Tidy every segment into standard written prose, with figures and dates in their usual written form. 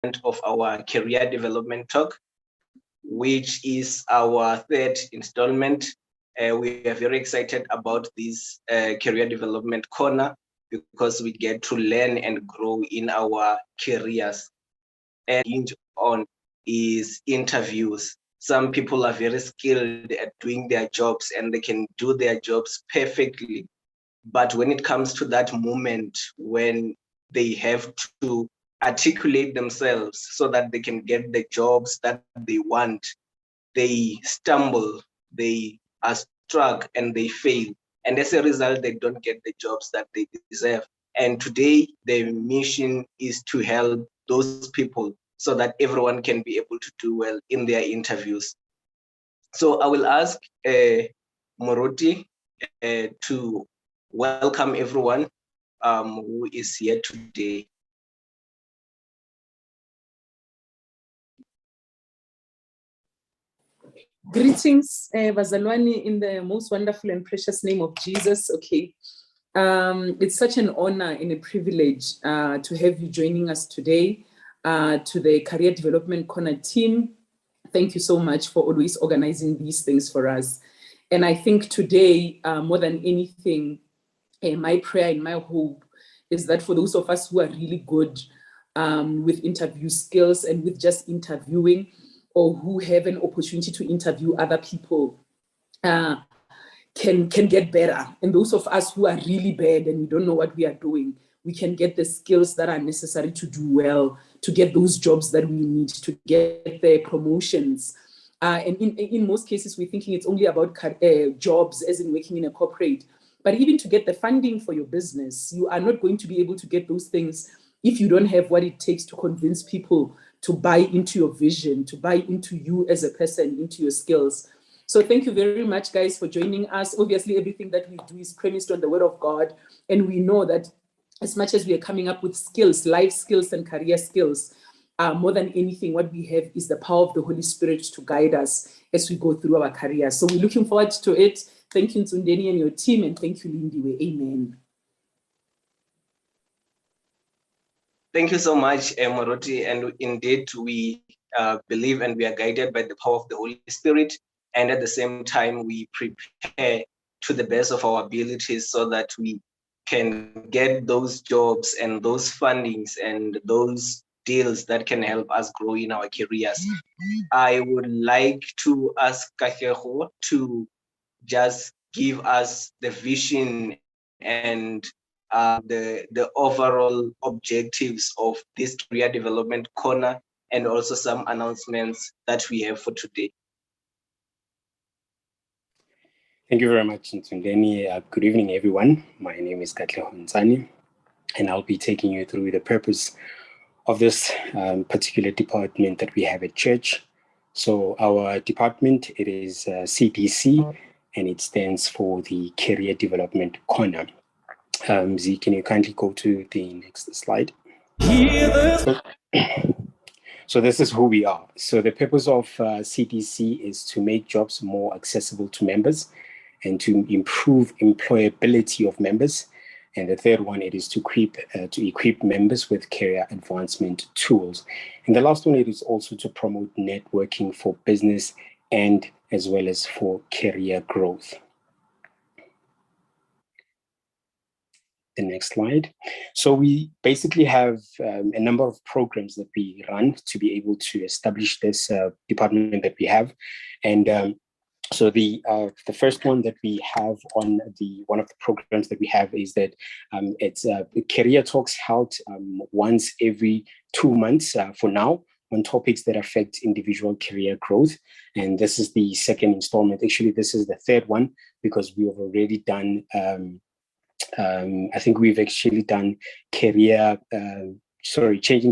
of our career development talk, which is our third installment. We are very excited about this career development corner because we get to learn and grow in our careers. And on is interviews. Some people are very skilled at doing their jobs and they can do their jobs perfectly. But when it comes to that moment when they have to articulate themselves so that they can get the jobs that they want, they stumble, they are struck, and they fail. And as a result, they don't get the jobs that they deserve. And today, the mission is to help those people so that everyone can be able to do well in their interviews. So I will ask Moruti to welcome everyone who is here today. Greetings, Bazalwani, in the most wonderful and precious name of Jesus. Okay, it's such an honor and a privilege to have you joining us today, to the Career Development Corner team. Thank you so much for always organizing these things for us. And I think today, more than anything, my prayer and my hope is that for those of us who are really good with interview skills and with just interviewing, or who have an opportunity to interview other people, can get better. And those of us who are really bad and we don't know what we are doing, we can get the skills that are necessary to do well, to get those jobs that we need, to get the promotions. And in most cases, we're thinking it's only about jobs, as in working in a corporate. But even to get the funding for your business, you are not going to be able to get those things if you don't have what it takes to convince people to buy into your vision, to buy into you as a person, into your skills. So thank you very much, guys, for joining us. Obviously, everything that we do is premised on the word of God. And we know that as much as we are coming up with skills, life skills and career skills, more than anything, what we have is the power of the Holy Spirit to guide us as we go through our careers. So we're looking forward to it. Thank you, Nsundeni and your team, and thank you, Lindiwe. Amen. Thank you so much, Moruti. And indeed, we believe and we are guided by the power of the Holy Spirit. And at the same time, we prepare to the best of our abilities so that we can get those jobs and those fundings and those deals that can help us grow in our careers. I would like to ask Katlego to just give us the vision and the overall objectives of this career development corner, and also some announcements that we have for today. Thank you very much, Nsundeni. Good evening, everyone. My name is Katlego Ntsani, and I'll be taking you through the purpose of this particular department that we have at church. So our department, it is CDC, and it stands for the Career Development Corner. Z, can you kindly go to the next slide? So this is who we are. So the purpose of CDC is to make jobs more accessible to members and to improve employability of members. And the third one, it is to equip members with career advancement tools. And the last one, it is also to promote networking for business and as well as for career growth. The next slide. So we basically have a number of programs that we run to be able to establish this department that we have. And so the first one that we have on one of the programs that we have is that it's Career Talks held once every 2 months for now on topics that affect individual career growth. And this is the second installment. Actually, this is the third one because we have already done, I think we've actually done changing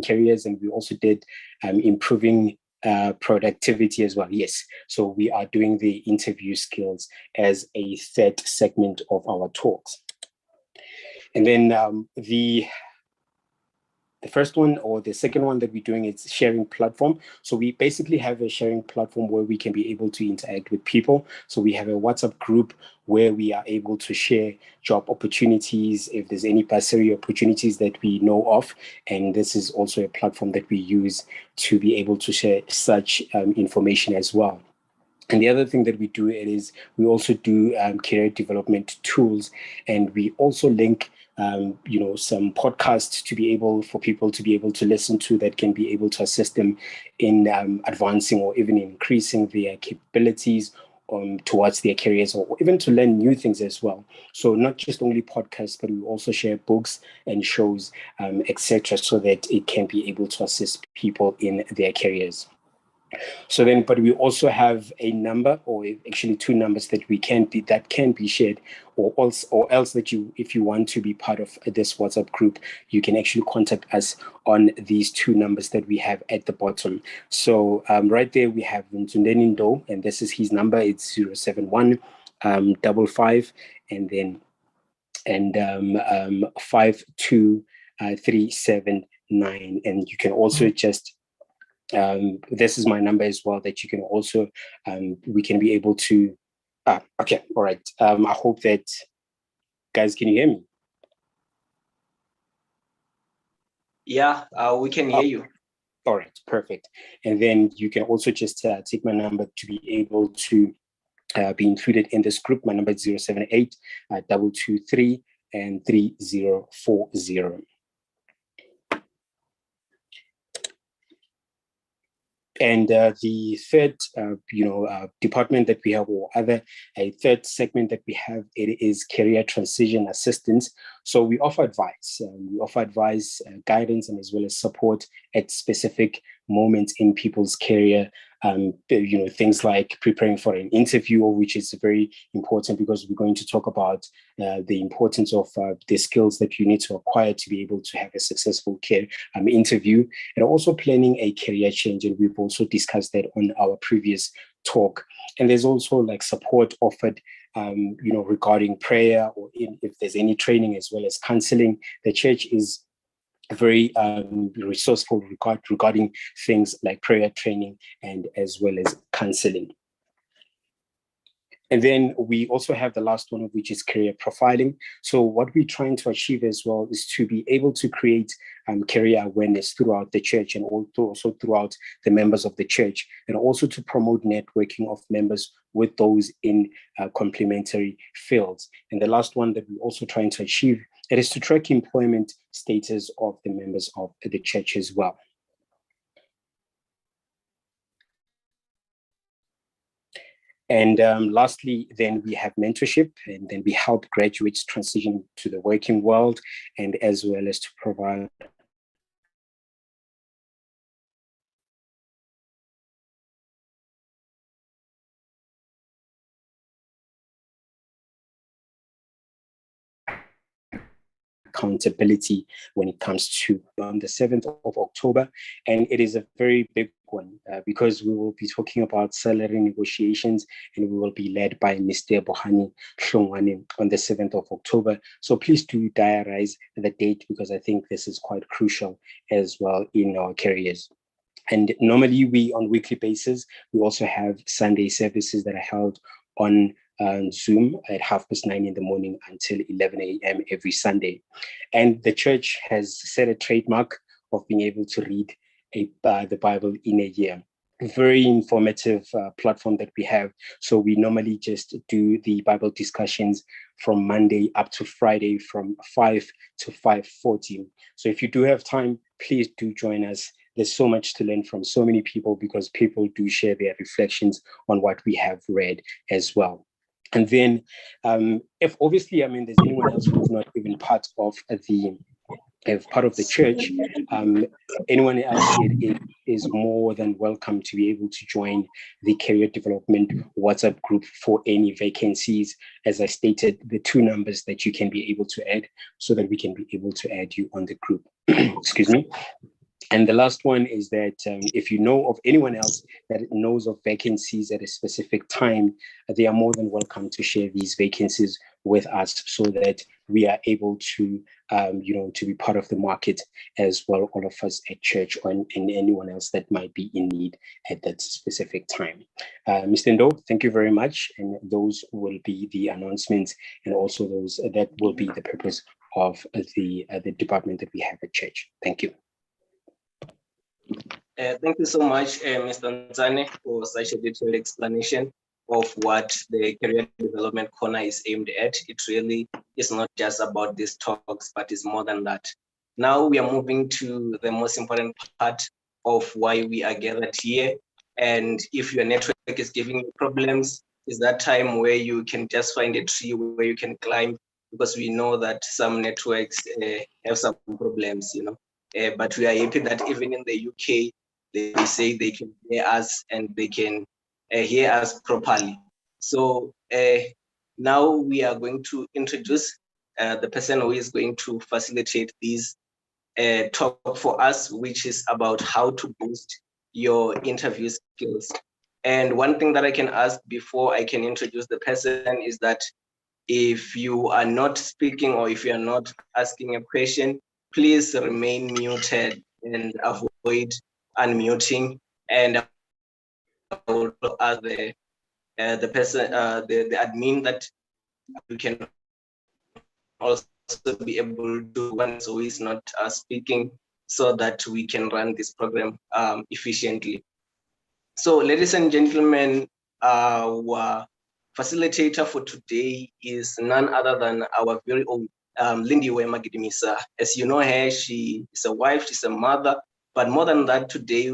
careers, and we also did improving productivity as well. Yes, so we are doing the interview skills as a third segment of our talks. And then The first one or the second one that we're doing is sharing platform. So we basically have a sharing platform where we can be able to interact with people. So we have a WhatsApp group where we are able to share job opportunities, if there's any bursary opportunities that we know of. And this is also a platform that we use to be able to share such information as well. And the other thing that we do is we also do career development tools, and we also link some podcasts to be able for people to be able to listen to that can be able to assist them in advancing or even increasing their capabilities towards their careers, or even to learn new things as well. So not just only podcasts, but we also share books and shows, etc., so that it can be able to assist people in their careers. So then, but we also have a number, or actually two numbers that can be shared, or else that if you want to be part of this WhatsApp group, you can actually contact us on these two numbers that we have at the bottom. So right there we have Ntundeni Ndo, and this is his number. It's 071 55 and then 52379, and you can also just this is my number as well, that you can also we can be able to okay, all right. I hope that, guys, can you hear me? Yeah, we can hear you. All right, perfect. And then you can also just take my number to be able to be included in this group. My number is 078 223 and 3040. And the third, department that we have, or a third segment that we have, it is career transition assistance. So we offer advice, guidance, and as well as support at specific moments in people's career. Things like preparing for an interview, which is very important because we're going to talk about the importance of the skills that you need to acquire to be able to have a successful interview, and also planning a career change. And we've also discussed that on our previous talk. And there's also like support offered regarding prayer, or if there's any training, as well as counseling. The church is very resourceful regarding things like prayer training and as well as counseling. And then we also have the last one, which is career profiling. So what we're trying to achieve as well is to be able to create career awareness throughout the church, and also throughout the members of the church, and also to promote networking of members with those in complementary fields. And the last one that we're also trying to achieve, it is to track employment status of the members of the church as well. And lastly, then we have mentorship, and then we help graduates transition to the working world, and as well as to provide accountability when it comes to on the 7th of October. And it is a very big one because we will be talking about salary negotiations, and we will be led by Mr. Bohani Hlongwane on the 7th of October. So please do diarize the date, because I think this is quite crucial as well in our careers. And normally on weekly basis, we also have Sunday services that are held on Zoom at 9:30 in the morning until 11 a.m. every Sunday. And the church has set a trademark of being able to read the Bible in a year. Very informative platform that we have. So we normally just do the Bible discussions from Monday up to Friday from 5 to 5:40. So if you do have time, please do join us. There's so much to learn from so many people, because people do share their reflections on what we have read as well. And then if obviously, there's anyone else who's not even part of the church, anyone else is more than welcome to be able to join the career development WhatsApp group for any vacancies. As I stated, the two numbers that you can be able to add, so that we can be able to add you on the group. Excuse me. And the last one is that if you know of anyone else that knows of vacancies at a specific time, they are more than welcome to share these vacancies with us so that we are able to, to be part of the market as well, all of us at church and anyone else that might be in need at that specific time. Mr. Ndo, thank you very much. And those will be the announcements, and also those that will be the purpose of the department that we have at church. Thank you. Thank you so much, Mr. Nzane, for such a detailed explanation of what the Career Development Corner is aimed at. It really is not just about these talks, but it's more than that. Now we are moving to the most important part of why we are gathered here. And if your network is giving you problems, it's that time where you can just find a tree where you can climb, because we know that some networks have some problems, but we are happy that even in the UK, they say they can hear us and they can hear us properly. So now we are going to introduce the person who is going to facilitate this talk for us, which is about how to boost your interview skills. And one thing that I can ask before I can introduce the person is that if you are not speaking or if you are not asking a question, please remain muted and avoid unmuting. And I will ask the person, the admin, that you can also be able to one who is not speaking, so that we can run this program efficiently. So, ladies and gentlemen, our facilitator for today is none other than our very own Lindiwe Magidimisa. As you know her, she is a wife, she's a mother, but more than that, today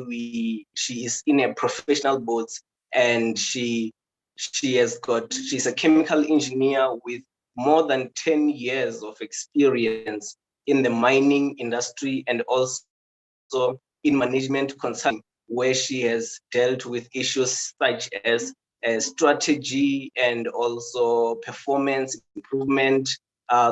she is in a professional board, and she's a chemical engineer with more than 10 years of experience in the mining industry and also in management consulting, where she has dealt with issues such as strategy and also performance improvement,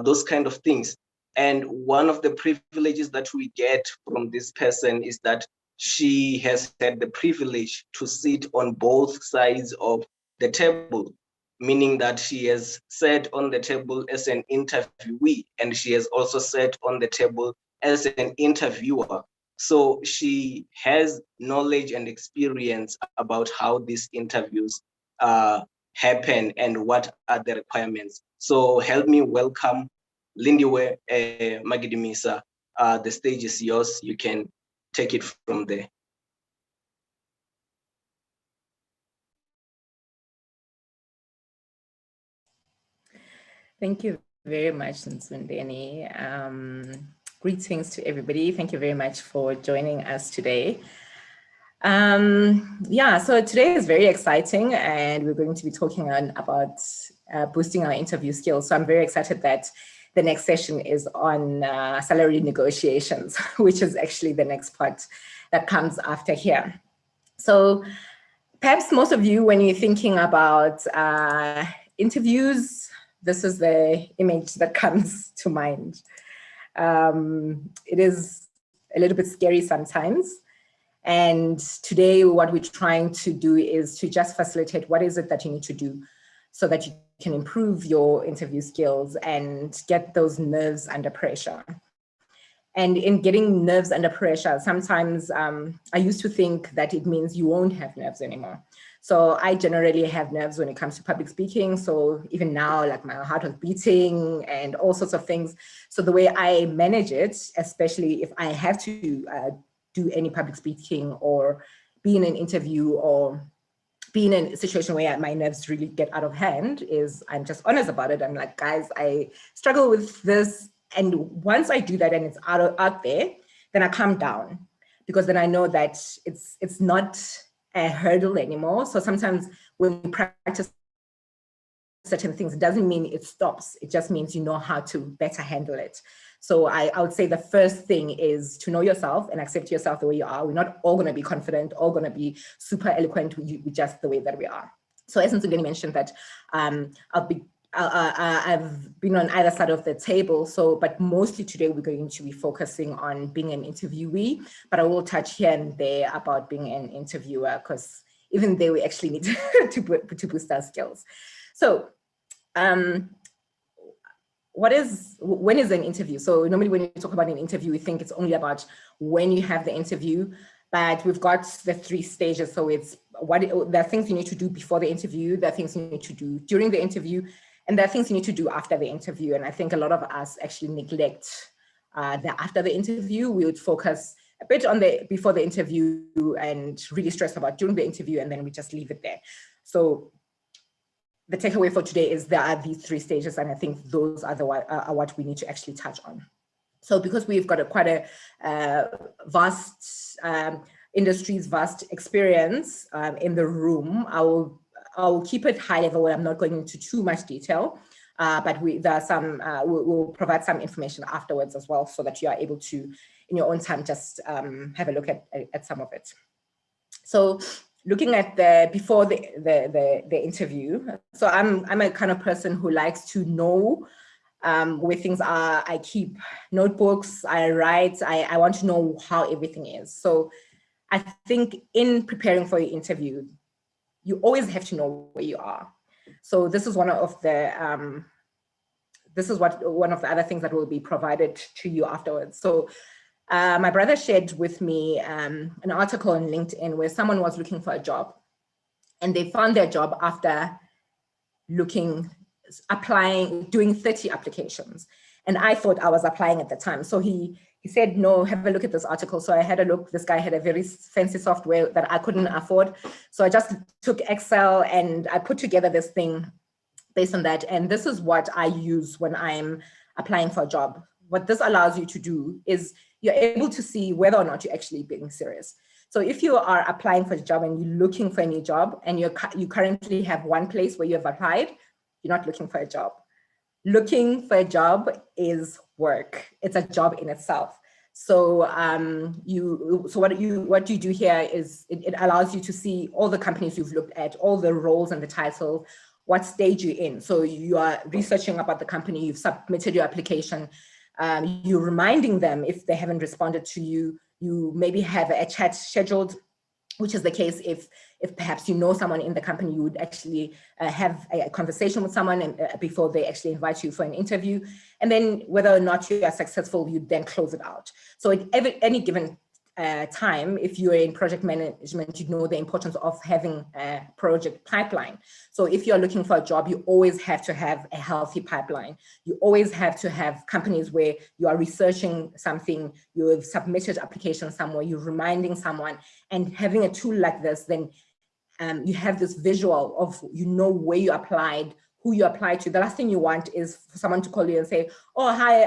those kind of things. And one of the privileges that we get from this person is that she has had the privilege to sit on both sides of the table, meaning that she has sat on the table as an interviewee, and she has also sat on the table as an interviewer. So she has knowledge and experience about how these interviews happen and what are the requirements. So help me welcome Lindiwe Magidimisa. The stage is yours. You can take it from there. Thank you very much, Nsundeni. Greetings to everybody. Thank you very much for joining us today. So today is very exciting, and we're going to be talking about boosting our interview skills. So I'm very excited that the next session is on salary negotiations, which is actually the next part that comes after here. So perhaps most of you, when you're thinking about interviews, this is the image that comes to mind. It is a little bit scary sometimes. And today what we're trying to do is to just facilitate what is it that you need to do so that you can improve your interview skills and get those nerves under pressure. And in getting nerves under pressure, sometimes I used to think that it means you won't have nerves anymore. So I generally have nerves when it comes to public speaking. So even now, like my heart was beating and all sorts of things. So the way I manage it, especially if I have to do any public speaking or be in an interview or be in a situation where my nerves really get out of hand, is I'm just honest about it. I'm like, guys, I struggle with this. And once I do that and it's out there, then I calm down, because then I know that it's not a hurdle anymore. So sometimes when you practice certain things, it doesn't mean it stops. It just means you know how to better handle it. So I would say the first thing is to know yourself and accept yourself the way you are. We're not all going to be confident, all going to be super eloquent with just the way that we are. So as Nsundeni mentioned that I've been on either side of the table. So, but mostly today we're going to be focusing on being an interviewee, but I will touch here and there about being an interviewer, because even there we actually need to boost our skills. So, when is an interview? So normally when you talk about an interview, we think it's only about when you have the interview, but we've got the 3 stages. So it's there are things you need to do before the interview, there are things you need to do during the interview, and there are things you need to do after the interview. And I think a lot of us actually neglect the after the interview. We would focus a bit on the before the interview and really stress about during the interview, and then we just leave it there. So the takeaway for today is there are these 3 stages, and I think those are what we need to actually touch on. So because we've got quite a vast industry's vast experience in the room, I'll keep it high level. I'm not going into too much detail, but there are some, we'll provide some information afterwards as well, so that you are able to, in your own time, just have a look at some of it. So looking at before the interview, so I'm a kind of person who likes to know where things are. I keep notebooks, I write, I want to know how everything is. So I think in preparing for your interview, you always have to know where you are. So this is one of the other things that will be provided to you afterwards. So my brother shared with me an article on LinkedIn where someone was looking for a job, and they found their job after applying, doing 30 applications. And I thought I was applying at the time. So he said, no, have a look at this article. So I had a look. This guy had a very fancy software that I couldn't afford. So I just took Excel and I put together this thing based on that. And this is what I use when I'm applying for a job. What this allows you to do is you're able to see whether or not you're actually being serious. So if you are applying for a job and you're looking for a new job, and you currently have one place where you have applied, you're not looking for a job. Looking for a job is work. It's a job in itself. So what you do here is it allows you to see all the companies you've looked at, all the roles and the title, what stage you're in. So you are researching about the company, you've submitted your application, you're reminding them if they haven't responded to you, you maybe have a chat scheduled, which is the case if perhaps you know someone in the company, you would actually have a conversation with someone and, before they actually invite you for an interview. And then whether or not you are successful, you then close it out. So at any given time, if you're in project management, you know the importance of having a project pipeline. So if you're looking for a job, you always have to have a healthy pipeline. You always have to have companies where you are researching something, you have submitted application somewhere, you're reminding someone, and having a tool like this, then you have this visual of, you know, where you applied, who you applied to. The last thing you want is for someone to call you and say, oh, hi,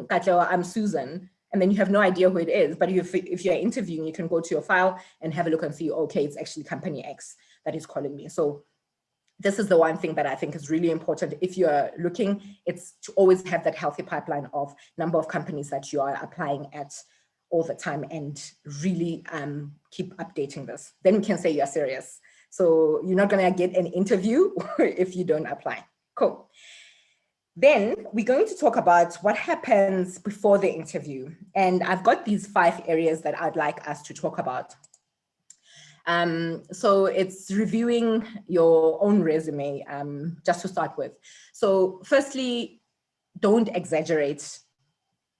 Katja, I'm Susan. And then you have no idea who it is. But if you're interviewing, you can go to your file and have a look and see, okay, it's actually company X that is calling me. So this is the one thing that I think is really important. If you're looking, it's to always have that healthy pipeline of number of companies that you are applying at all the time, and really keep updating this. Then we can say you're serious. So you're not gonna get an interview if you don't apply. Cool. Then we're going to talk about what happens before the interview. And I've got these 5 areas that I'd like us to talk about. So it's reviewing your own resume, just to start with. So firstly, don't exaggerate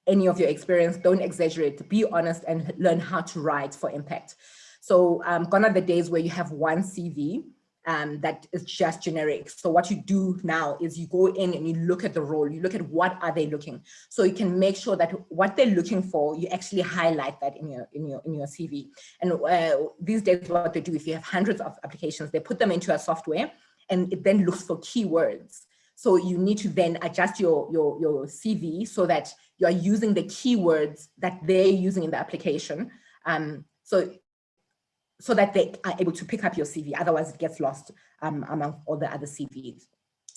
any of your experience. Don't exaggerate, be honest, and learn how to write for impact. So gone are the days where you have one CV that is just generic. So what you do now is you go in and you look at the role, you look at what are they looking. So you can make sure that what they're looking for, you actually highlight that in your CV. And these days, what they do, if you have hundreds of applications, they put them into a software and it then looks for keywords. So you need to then adjust your CV so that you are using the keywords that they're using in the application. So that they are able to pick up your CV. Otherwise, it gets lost among all the other CVs.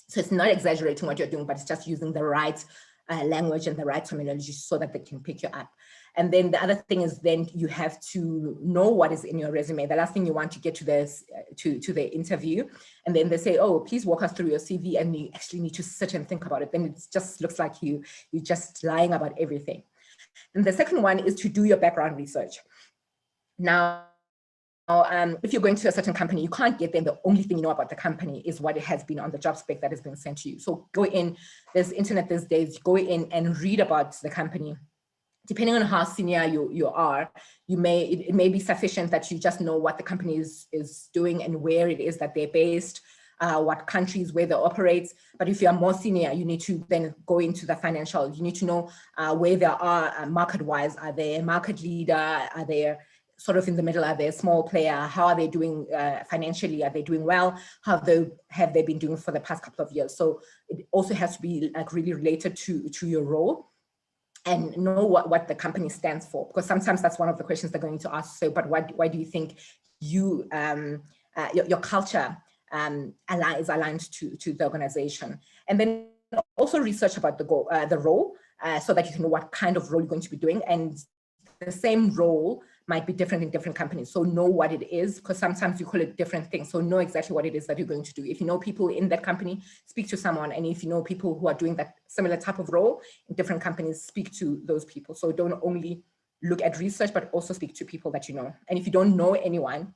So it's not exaggerating what you're doing, but it's just using the right language and the right terminology so that they can pick you up. And then the other thing is then you have to know what is in your resume. The last thing you want to get to this to the interview, and then they say, oh, please walk us through your CV, and you actually need to sit and think about it. Then it just looks like you're just lying about everything. And the second one is to do your background research. Now, if you're going to a certain company, you can't get there. The only thing you know about the company is what it has been on the job spec that has been sent to you. So go in, there's internet these days, go in and read about the company. Depending on how senior you are, it may be sufficient that you just know what the company is doing and where it is that they're based, what countries, where they operate. But if you are more senior, you need to then go into the financial. You need to know where they are market-wise. Are they a market leader? Are they sort of in the middle? Are they a small player? How are they doing financially? Are they doing well? How have they been doing for the past couple of years? So it also has to be like really related to your role, and know what the company stands for, because sometimes that's one of the questions they're going to ask. So, but why do you think you your culture is aligned to the organization? And then also research about the role, so that you can know what kind of role you're going to be doing. And the same role might be different in different companies. So know what it is, because sometimes you call it different things. So know exactly what it is that you're going to do. If you know people in that company, speak to someone. And if you know people who are doing that similar type of role in different companies, speak to those people. So don't only look at research, but also speak to people that you know. And if you don't know anyone,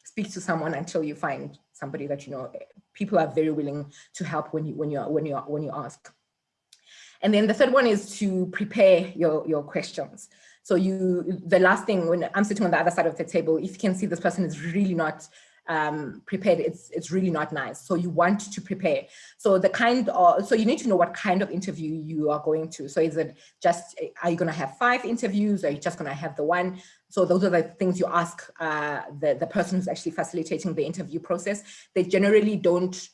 speak to someone until you find somebody that you know. People are very willing to help when you ask. And then the third one is to prepare your questions. So the last thing, when I'm sitting on the other side of the table, if you can see this person is really not prepared, it's really not nice. So you want to prepare. So so you need to know what kind of interview you are going to. So is it just, are you going to have 5 interviews? Or are you just going to have the one? So those are the things you ask the person who's actually facilitating the interview process. They generally don't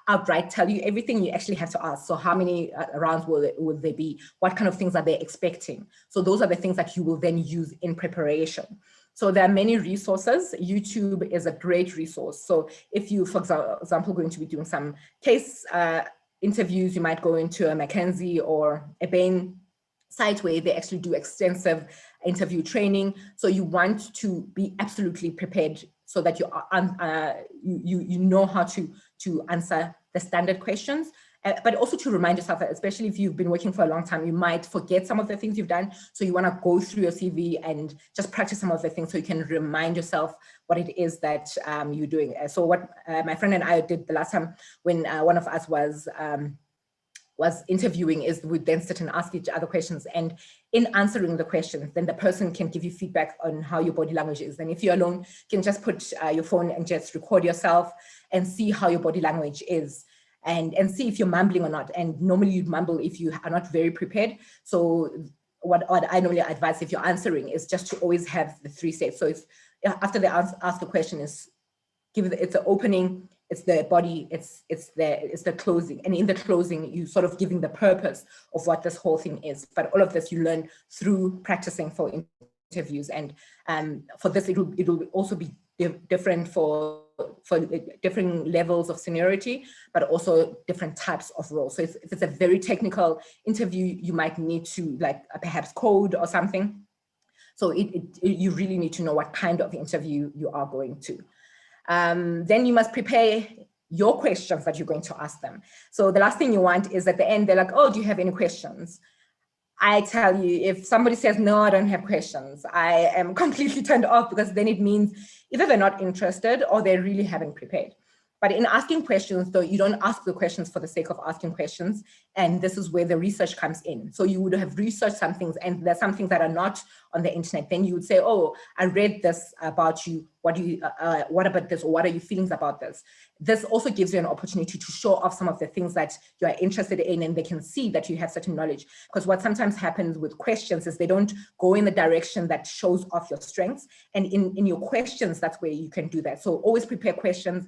outright tell you everything. You actually have to ask. So how many rounds will there be? What kind of things are they expecting? So those are the things that you will then use in preparation. So there are many resources. YouTube is a great resource. So if you, for example, going to be doing some case interviews, you might go into a McKinsey or a Bain site where they actually do extensive interview training. So you want to be absolutely prepared so that you know how to answer the standard questions, but also to remind yourself that, especially if you've been working for a long time, you might forget some of the things you've done. So you want to go through your CV and just practice some of the things so you can remind yourself what it is that you're doing. So what my friend and I did the last time when one of us was interviewing is we'd then sit and ask each other questions, and in answering the questions, then the person can give you feedback on how your body language is. And if you're alone, you can just put your phone and just record yourself and see how your body language is, and see if you're mumbling or not. And normally you'd mumble if you are not very prepared. So what I normally advise if you're answering is just to always have the 3 steps. So if after they ask the question, is it's the opening, it's the body, it's the closing. And in the closing, you sort of giving the purpose of what this whole thing is. But all of this you learn through practicing for interviews. And for this, it'll also be different for different levels of seniority, but also different types of roles. So if it's a very technical interview, you might need to perhaps code or something. So you really need to know what kind of interview you are going to. Then you must prepare your questions that you're going to ask them. So the last thing you want is at the end, they're like, oh, do you have any questions? I tell you, if somebody says, no, I don't have questions, I am completely turned off, because then it means either they're not interested or they really haven't prepared. But in asking questions, though, you don't ask the questions for the sake of asking questions. And this is where the research comes in. So you would have researched some things, and there's some things that are not on the internet. Then you would say, oh, I read this about you. What about this? Or what are your feelings about this? This also gives you an opportunity to show off some of the things that you are interested in, and they can see that you have certain knowledge. Because what sometimes happens with questions is they don't go in the direction that shows off your strengths. And in your questions, that's where you can do that. So always prepare questions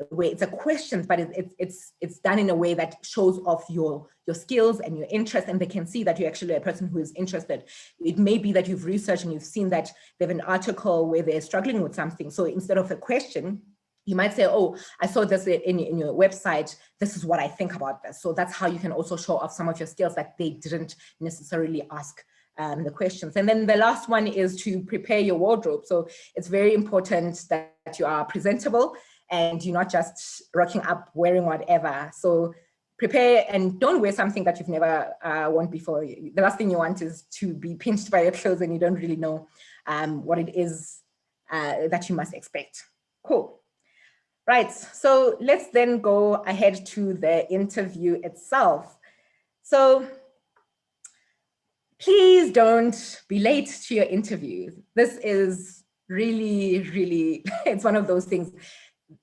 where it's a question, but it's done in a way that shows off your skills and your interest, and they can see that you're actually a person who is interested. It may be that you've researched and you've seen that they have an article where they're struggling with something. So instead of a question, you might say, oh, I saw this in your website. This is what I think about this. So that's how you can also show off some of your skills that they didn't necessarily ask the questions. And then the last one is to prepare your wardrobe. So it's very important that you are presentable and you're not just rocking up wearing whatever. So prepare and don't wear something that you've never worn before. The last thing you want is to be pinched by your clothes and you don't really know what it is that you must expect. Cool. Right, so let's then go ahead to the interview itself. So please don't be late to your interview. This is really, really, it's one of those things.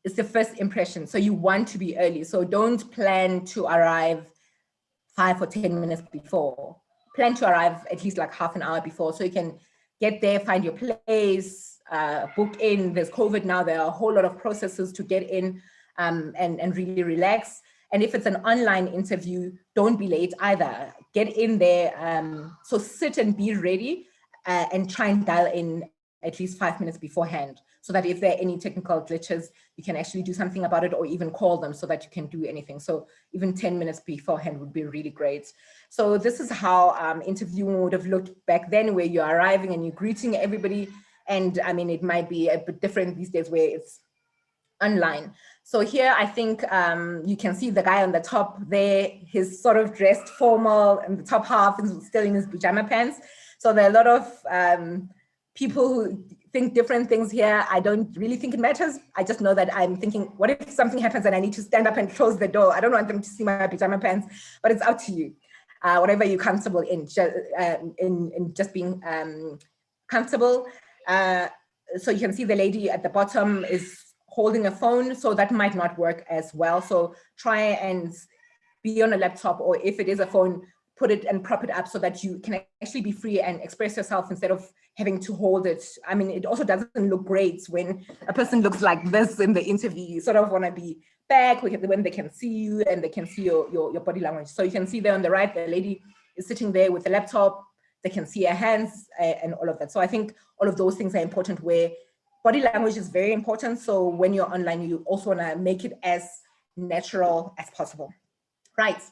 It's the first impression. So you want to be early. So don't plan to arrive 5 or 10 minutes before. Plan to arrive at least like half an hour before so you can get there, find your place, book in. There's COVID now, there are a whole lot of processes to get in and really relax. And if it's an online interview, don't be late either. Get in there. So sit and be ready and try and dial in at least 5 minutes beforehand so that if there are any technical glitches, you can actually do something about it or even call them so that you can do anything. So even 10 minutes beforehand would be really great. So this is how interviewing would have looked back then, where you're arriving and you're greeting everybody. And I mean, it might be a bit different these days where it's online. So here, I think you can see the guy on the top there, he's sort of dressed formal and the top half is still in his pajama pants. So there are a lot of people who think different things here. I don't really think it matters. I just know that I'm thinking, what if something happens and I need to stand up and close the door? I don't want them to see my pajama pants, but it's up to you. Whatever you're comfortable in just being comfortable. So you can see the lady at the bottom is holding a phone, so that might not work as well. So try and be on a laptop, or if it is a phone, put it and prop it up so that you can actually be free and express yourself instead of having to hold it. I mean, it also doesn't look great when a person looks like this in the interview. You sort of want to be back when they can see you and they can see your body language. So you can see there on the right, the lady is sitting there with the laptop. They can see her hands and all of that. So I think all of those things are important, where body language is very important. So when you're online, you also want to make it as natural as possible. Right.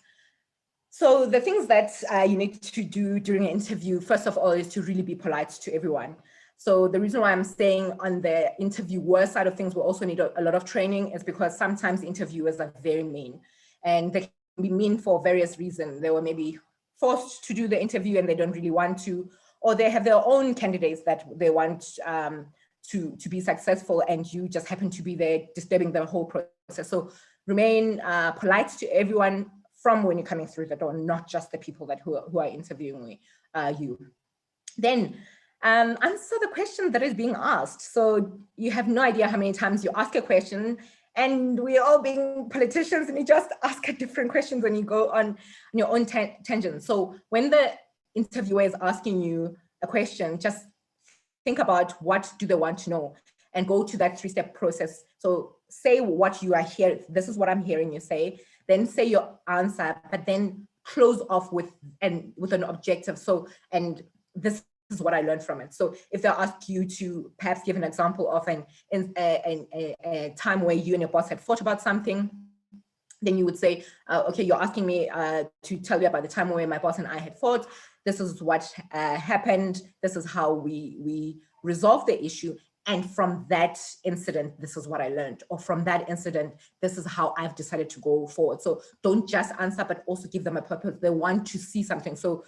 So the things that you need to do during an interview, first of all, is to really be polite to everyone. So the reason why I'm saying on the interviewer side of things, we also need a lot of training is because sometimes interviewers are very mean, and they can be mean for various reasons. They were maybe forced to do the interview and they don't really want to, or they have their own candidates that they want to be successful, and you just happen to be there disturbing the whole process. So remain polite to everyone from when you're coming through the door, not just the people who are interviewing you. Then answer the question that is being asked. So you have no idea how many times you ask a question, and we're all being politicians and you just ask a different questions and you go on your own tangent. So when the interviewer is asking you a question, just think about what do they want to know and go to that 3-step process. So say what you are hearing. This is what I'm hearing you say. Then say your answer, but then close off with an objective. So, and this is what I learned from it. So if they ask you to perhaps give an example of a time where you and your boss had fought about something, then you would say, okay, you're asking me to tell you about the time where my boss and I had fought. This is what happened. This is how we resolved the issue. And from that incident, this is what I learned. Or from that incident, this is how I've decided to go forward. So don't just answer, but also give them a purpose. They want to see something. So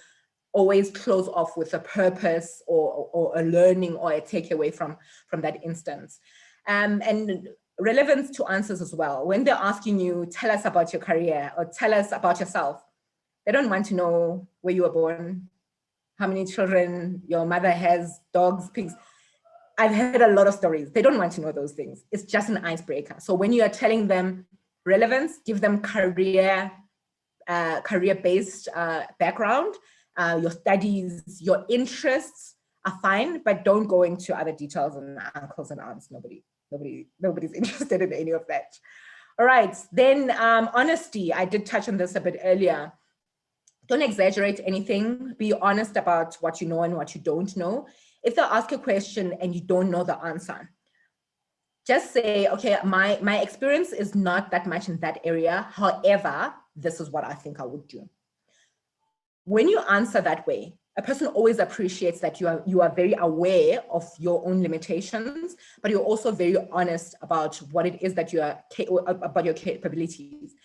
always close off with a purpose or a learning or a takeaway from that instance. And relevance to answers as well. When they're asking you, tell us about your career or tell us about yourself, they don't want to know where you were born, how many children your mother has, dogs, pigs. I've heard a lot of stories. They don't want to know those things. It's just an icebreaker. So when you are telling them relevance, give them career-based background, your studies, your interests are fine, but don't go into other details and uncles and aunts. Nobody's interested in any of that. All right, then honesty. I did touch on this a bit earlier. Don't exaggerate anything. Be honest about what you know and what you don't know. If they ask a question and you don't know the answer, just say, okay, my experience is not that much in that area. However, this is what I think I would do. When you answer that way, a person always appreciates that you are very aware of your own limitations, but you're also very honest about what it is that you are, about your capabilities.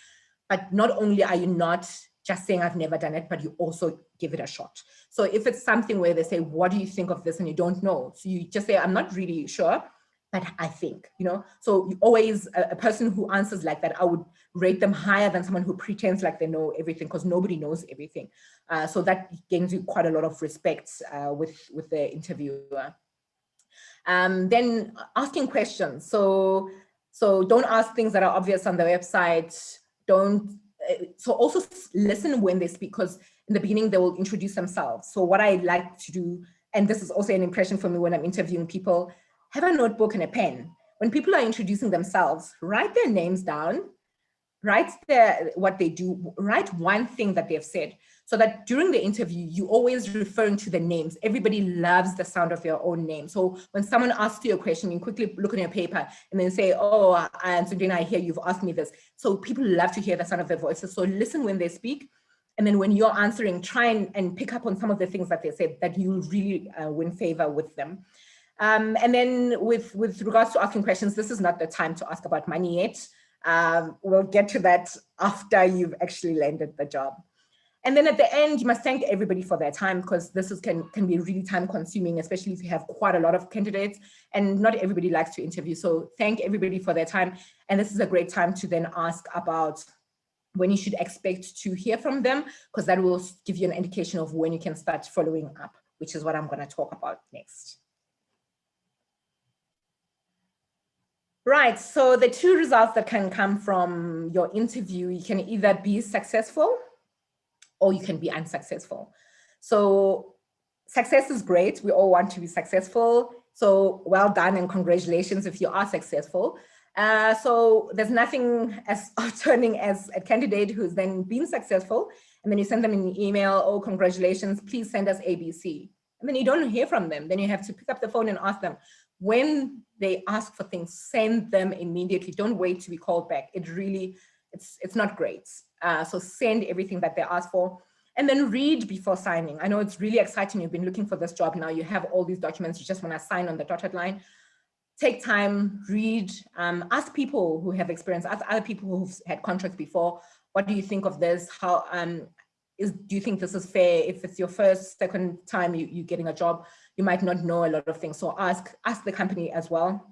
But not only are you not just saying I've never done it, but you also give it a shot. So if it's something where they say, what do you think of this? And you don't know. So you just say, I'm not really sure, but I think, you know. So you always, a person who answers like that, I would rate them higher than someone who pretends like they know everything, because nobody knows everything. So that gains you quite a lot of respect with the interviewer. Then asking questions. So don't ask things that are obvious on the website. So also listen when they speak, because in the beginning they will introduce themselves. So what I like to do, and this is also an impression for me when I'm interviewing people, have a notebook and a pen. When people are introducing themselves, write their names down, write what they do, write one thing that they've said, so that during the interview, you always referring to the names. Everybody loves the sound of your own name. So when someone asks you a question, you quickly look on your paper and then say, oh, and Sundina, I hear you've asked me this. So people love to hear the sound of their voices. So listen when they speak. And then when you're answering, try and pick up on some of the things that they said, that you'll really win favor with them. And then with regards to asking questions, this is not the time to ask about money yet. We'll get to that after you've actually landed the job. And then at the end, you must thank everybody for their time, because this can be really time consuming, especially if you have quite a lot of candidates and not everybody likes to interview. So thank everybody for their time. And this is a great time to then ask about when you should expect to hear from them, because that will give you an indication of when you can start following up, which is what I'm going to talk about next. Right, so the two results that can come from your interview, you can either be successful or you can be unsuccessful. So success is great. We all want to be successful. So well done and congratulations if you are successful. So there's nothing as turning as a candidate who's then been successful, and then you send them an email, oh, congratulations, please send us ABC. And then you don't hear from them. Then you have to pick up the phone and ask them. When they ask for things, send them immediately. Don't wait to be called back. It's not great. So send everything that they ask for, and then read before signing. I know it's really exciting. You've been looking for this job. Now you have all these documents. You just want to sign on the dotted line. Take time, read, ask people who have experience, ask other people who've had contracts before. What do you think of this? How do you think this is fair? If it's your first, second time you're getting a job, you might not know a lot of things. So ask the company as well.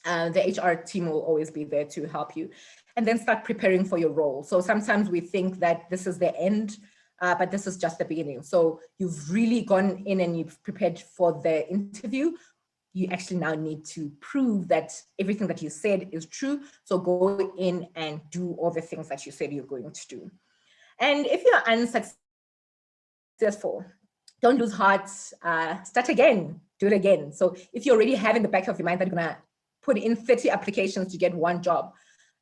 The HR team will always be there to help you. And then start preparing for your role. So sometimes we think that this is the end, but this is just the beginning. So you've really gone in and you've prepared for the interview. You actually now need to prove that everything that you said is true. So go in and do all the things that you said you're going to do. And if you're unsuccessful, don't lose heart, start again, do it again. So if you already have in the back of your mind that you're gonna put in 30 applications to get one job,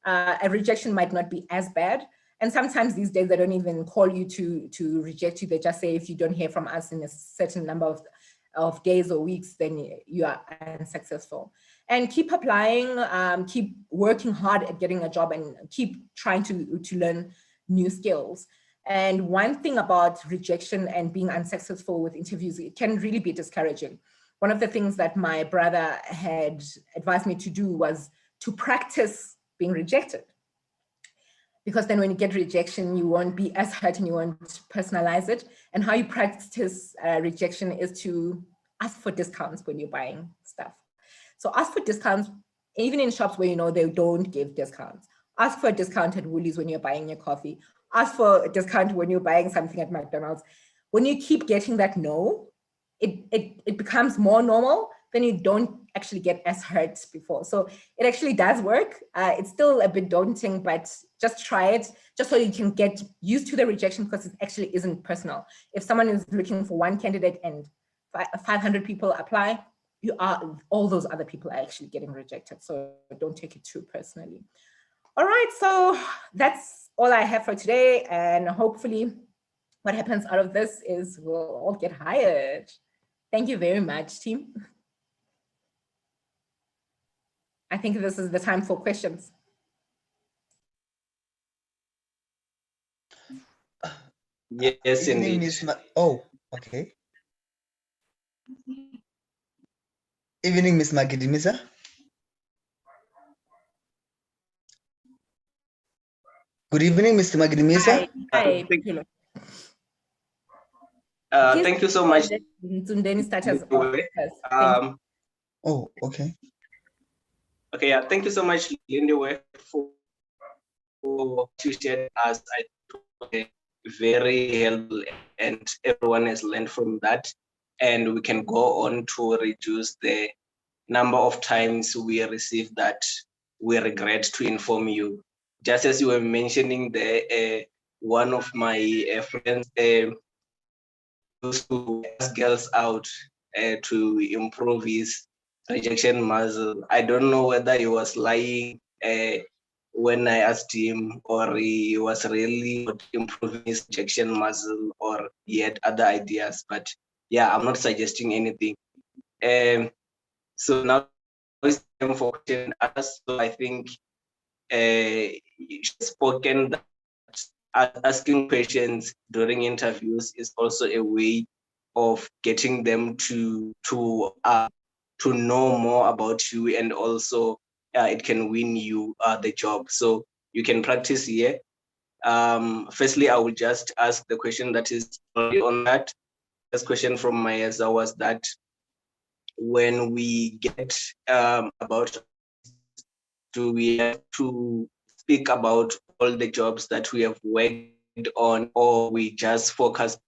a rejection might not be as bad. And sometimes these days, they don't even call you to reject you. They just say, if you don't hear from us in a certain number of days or weeks, then you are unsuccessful. And keep applying, keep working hard at getting a job, and keep trying to learn new skills. And one thing about rejection and being unsuccessful with interviews, it can really be discouraging. One of the things that my brother had advised me to do was to practice being rejected. Because then when you get rejection, you won't be as hurt and you won't personalize it. And how you practice rejection is to ask for discounts when you're buying stuff. So ask for discounts, even in shops where you know they don't give discounts. Ask for a discount at Woolies when you're buying your coffee. Ask for a discount when you're buying something at McDonald's. When you keep getting that no, it becomes more normal, then you don't actually get as hurt before. So it actually does work. It's still a bit daunting, but just try it, just so you can get used to the rejection, because it actually isn't personal. If someone is looking for one candidate and 500 people apply, all those other people are actually getting rejected. So don't take it too personally. All right, so that's all I have for today. And hopefully what happens out of this is we'll all get hired. Thank you very much, team. I think this is the time for questions. Yes, indeed. Oh, okay. Evening, Miss Magidimisa. Good evening, Mr. Magidimisa. Hi. Thank you so much. Then start us off first. Oh, okay. Okay, yeah, thank you so much, Lindy, for you shared us. I think very helpful, and everyone has learned from that. And we can go on to reduce the number of times we receive that we regret to inform you. Just as you were mentioning there, one of my friends used to ask girls out to improve his rejection muscle. I don't know whether he was lying when I asked him, or he was really improving his rejection muscle, or he had other ideas. But yeah, I'm not suggesting anything. So now it's time for question and answer. So I think spoken that asking questions during interviews is also a way of getting them to know more about you, and also it can win you the job. So you can practice here. Firstly, I will just ask the question that is on that. This question from Mayeza was that when we get about, do we have to speak about all the jobs that we have worked on, or we just focus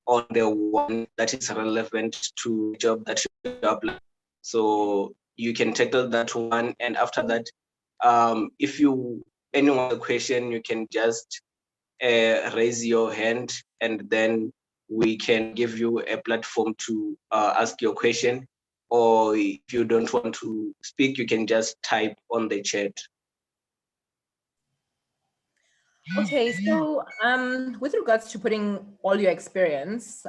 on the one that is relevant to the job that you apply? So you can tackle that one, and after that, if you anyone has a question, you can just raise your hand, and then we can give you a platform to ask your question. Or if you don't want to speak, you can just type on the chat. Okay, so with regards to putting all your experience,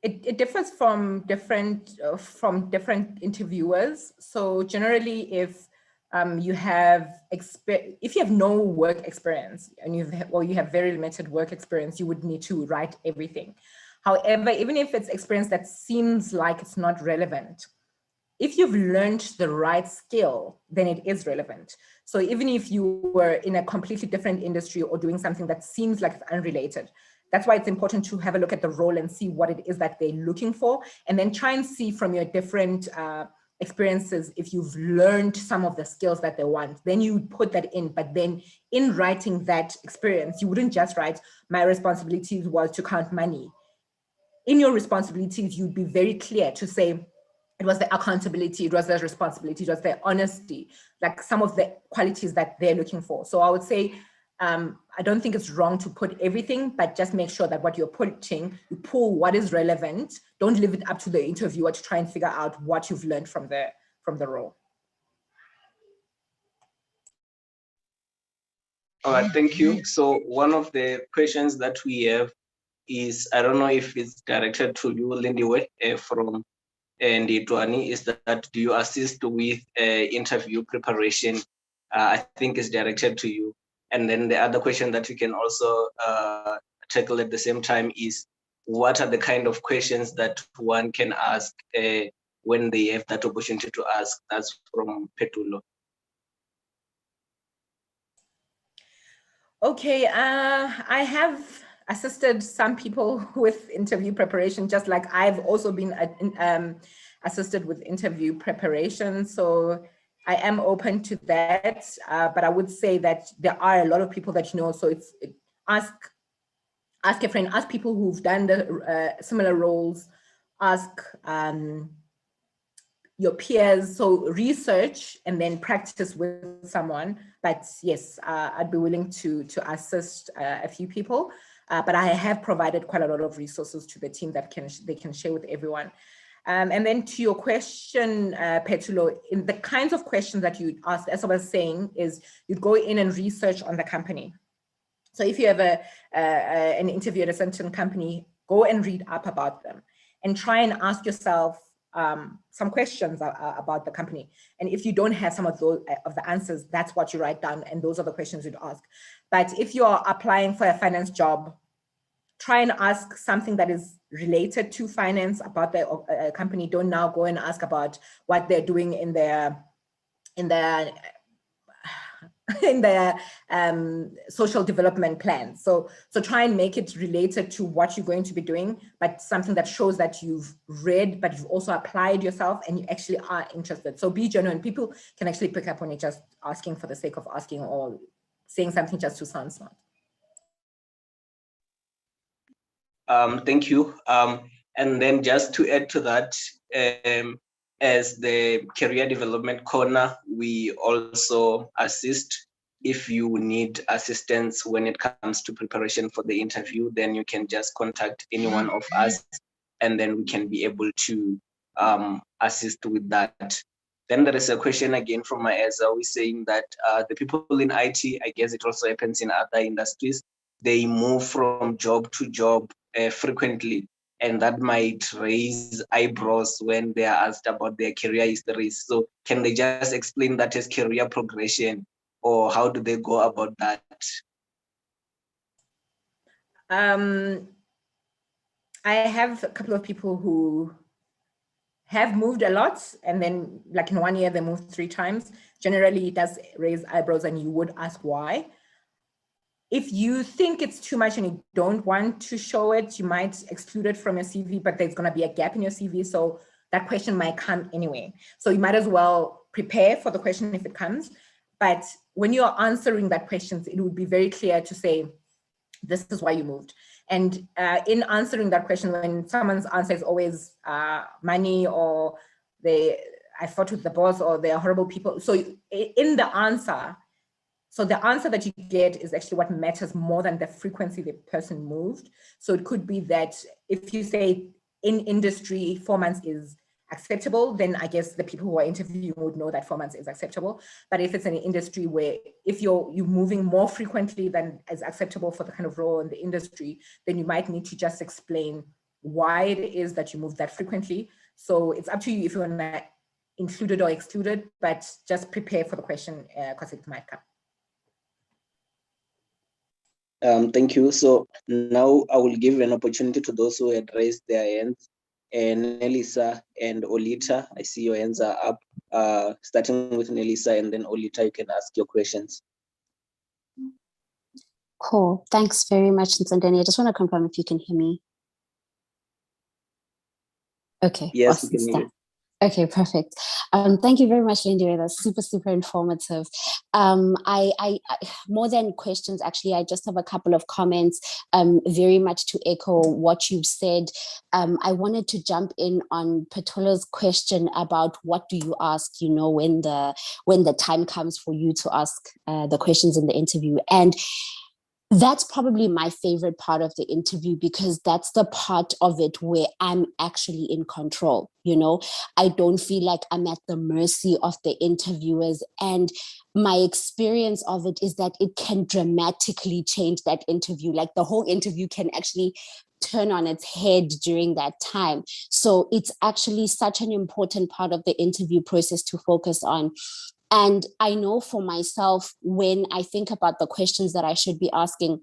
it differs from different interviewers. So generally, if you have no work experience and you have very limited work experience, you would need to write everything. However, even if it's experience that seems like it's not relevant, if you've learned the right skill, then it is relevant. So even if you were in a completely different industry or doing something that seems like it's unrelated, that's why it's important to have a look at the role and see what it is that they're looking for, and then try and see from your different experiences if you've learned some of the skills that they want. Then you put that in, but then in writing that experience, you wouldn't just write, my responsibilities was to count money. In your responsibilities, you'd be very clear to say, it was the accountability, it was the responsibility, it was the honesty, like some of the qualities that they're looking for. So I would say, I don't think it's wrong to put everything, but just make sure that what you're putting, you pull what is relevant. Don't leave it up to the interviewer to try and figure out what you've learned from the role. All right, thank you. So one of the questions that we have is, I don't know if it's directed to you, Lindy, from Nditwani, is that do you assist with interview preparation? I think it's directed to you. And then the other question that we can also tackle at the same time is, what are the kind of questions that one can ask when they have that opportunity to ask? That's from Petulo. Okay, I have assisted some people with interview preparation, just like I've also been assisted with interview preparation. So I am open to that, but I would say that there are a lot of people that you know. So ask a friend, ask people who've done the similar roles, ask your peers. So research and then practice with someone. But yes, I'd be willing to assist a few people. But I have provided quite a lot of resources to the team that they can share with everyone. And then to your question, Petulo, in the kinds of questions that you'd ask, as I was saying, is you'd go in and research on the company. So if you have an interview at a certain company, go and read up about them and try and ask yourself some questions about the company. And if you don't have some of those of the answers, that's what you write down, and those are the questions you'd ask. But if you are applying for a finance job, try and ask something that is related to finance about the company. Don't now go and ask about what they're doing in their in their social development plan. So try and make it related to what you're going to be doing, but something that shows that you've read, but you've also applied yourself and you actually are interested. So be genuine. People can actually pick up on it just asking for the sake of asking or saying something just to sound smart. Thank you. And then just to add to that, as the career development corner, we also assist. If you need assistance when it comes to preparation for the interview, then you can just contact any one of us, and then we can be able to assist with that. Then there is a question again from Maeza, we're saying that the people in IT, I guess it also happens in other industries, they move from job to job frequently, and that might raise eyebrows when they are asked about their career histories. So can they just explain that as career progression, or how do they go about that? I have a couple of people who have moved a lot, and then like in 1 year, they moved 3 times. Generally, it does raise eyebrows and you would ask why. If you think it's too much and you don't want to show it, you might exclude it from your CV, but there's going to be a gap in your CV. So that question might come anyway. So you might as well prepare for the question if it comes. But when you're answering that question, it would be very clear to say, this is why you moved. And in answering that question, when someone's answer is always money, or I fought with the boss, or they're horrible people. So in the answer, so the answer that you get is actually what matters more than the frequency the person moved. So it could be that if you say in industry 4 months is acceptable, then I guess the people who are interviewing would know that 4 months is acceptable. But if it's an industry where if you're moving more frequently than is acceptable for the kind of role in the industry, then you might need to just explain why it is that you move that frequently. So it's up to you if you want to include it or exclude it, but just prepare for the question because it might come. Thank you. So now I will give an opportunity to those who had raised their hands. And Nelisa and Olita, I see your hands are up. Starting with Nelisa, and then Olita, you can ask your questions. Cool. Thanks very much, Nsandeni. I just want to confirm if you can hear me. Okay. Yes, awesome we can hear you. Okay, perfect. Thank you very much, Lindy. That's super, super informative. I more than questions, actually, I just have a couple of comments, very much to echo what you've said. I wanted to jump in on Petola's question about what do you ask, you know, when the time comes for you to ask the questions in the interview. And that's probably my favorite part of the interview, because that's the part of it where I'm actually in control. You know, I don't feel like I'm at the mercy of the interviewers. And my experience of it is that it can dramatically change that interview. Like the whole interview can actually turn on its head during that time. So it's actually such an important part of the interview process to focus on. And I know for myself, when I think about the questions that I should be asking,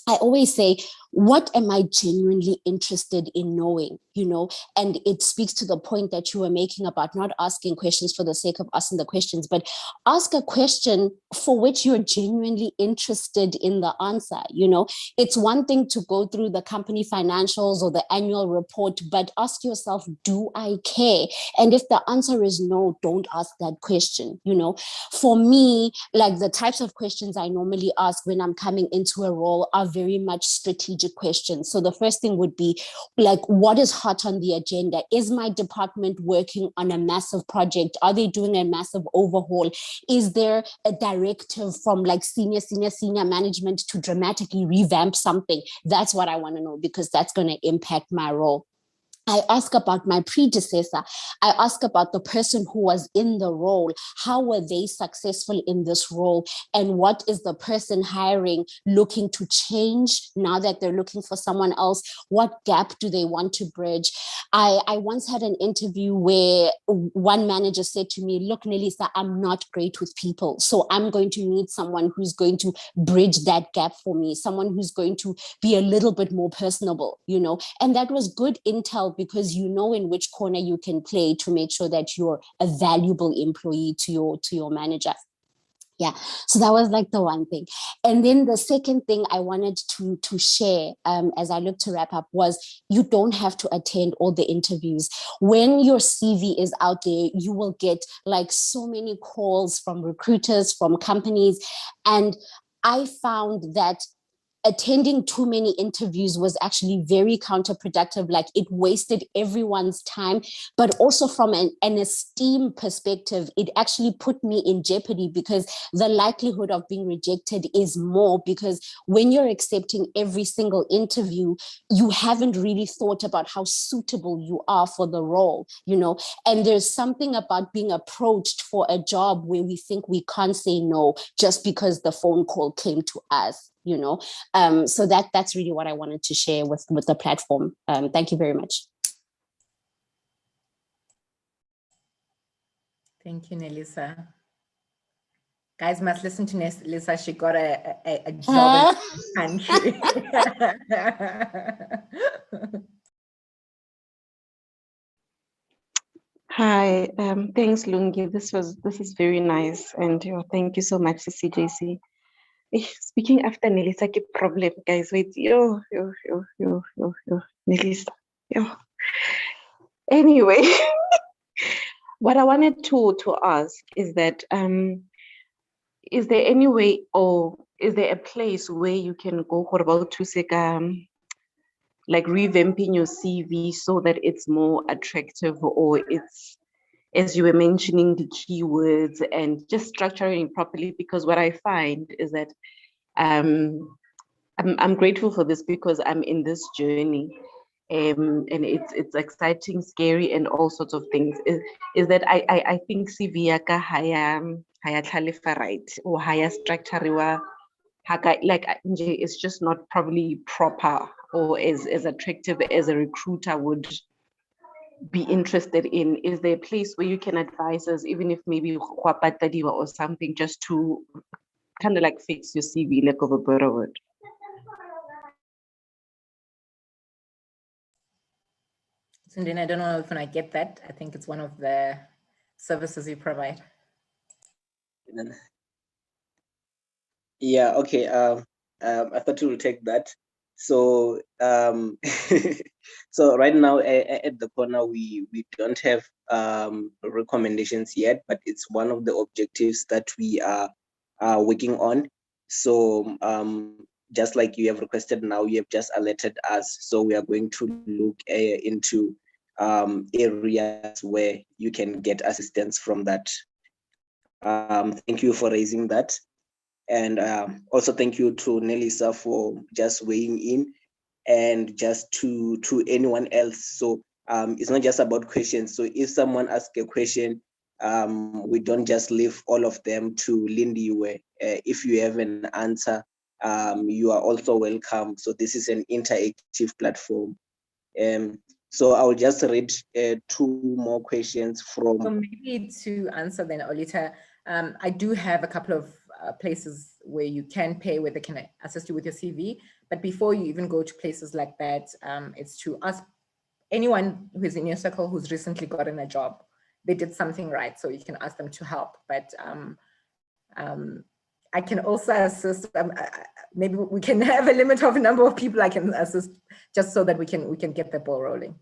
I always say, what am I genuinely interested in knowing, you know? And it speaks to the point that you were making about not asking questions for the sake of asking the questions, but ask a question for which you're genuinely interested in the answer. You know, it's one thing to go through the company financials or the annual report, but ask yourself, do I care? And if the answer is no, don't ask that question. You know, for me, like the types of questions I normally ask when I'm coming into a role are very much strategic questions. So the first thing would be like, what is hot on the agenda? Is my department working on a massive project? Are they doing a massive overhaul? Is there a directive from like senior management to dramatically revamp something? That's what I want to know, because that's going to impact my role. I ask about my predecessor. I ask about the person who was in the role. How were they successful in this role? And what is the person hiring looking to change now that they're looking for someone else? What gap do they want to bridge? I once had an interview where one manager said to me, look, Nelisa, I'm not great with people. So I'm going to need someone who's going to bridge that gap for me, someone who's going to be a little bit more personable, you know? And that was good intel, because you know in which corner you can play to make sure that you're a valuable employee to your manager. Yeah, so that was like the one thing. And then the second thing I wanted to share as I look to wrap up was you don't have to attend all the interviews. When your CV is out there, you will get like so many calls from recruiters, from companies. And I found that attending too many interviews was actually very counterproductive. Like it wasted everyone's time, but also from an esteem perspective, it actually put me in jeopardy because the likelihood of being rejected is more, because when you're accepting every single interview, you haven't really thought about how suitable you are for the role, you know. And there's something about being approached for a job where we think we can't say no just because the phone call came to us, you know. So that's really what I wanted to share with the platform. Thank you very much. Thank you, Nelisa. Guys must listen to Nelisa. She got a job in the country. Hi, thanks, Lungi. This is very nice, and thank you so much, CJC. Speaking after Nelisa, ke problem, guys. Wait, Nelisa, yo. Anyway, what I wanted to ask is that is there any way, or is there a place where you can go for about to say like revamping your CV so that it's more attractive, or it's, as you were mentioning, the keywords and just structuring it properly? Because what I find is that I'm grateful for this because I'm in this journey, and it's exciting, scary, and all sorts of things. Is that I think CV yaka haya tlhalefa right, or haya structure like it's just not probably proper or as attractive as a recruiter would be interested in. Is there a place where you can advise us, even if maybe or something, just to kind of like fix your CV, lack of a better word? Sundin, I don't know if I get that. I think it's one of the services you provide. Yeah, okay. I thought you will take that. So so right now at the corner we don't have recommendations yet, but it's one of the objectives that we are working on. So just like you have requested now, you have just alerted us. So we are going to look into areas where you can get assistance from that. Thank you for raising that. And also thank you to Nelisa for just weighing in, and just to anyone else. So it's not just about questions. So if someone asks a question, we don't just leave all of them to Lindy. Where if you have an answer, you are also welcome. So this is an interactive platform. So I'll just read two more questions from. So maybe to answer then, Olita, I do have a couple of places where you can pay, where they can assist you with your CV. But before you even go to places like that, it's to ask anyone who's in your circle who's recently gotten a job. They did something right, so you can ask them to help. But I can also assist. Maybe we can have a limit of a number of people I can assist, just so that we can get the ball rolling.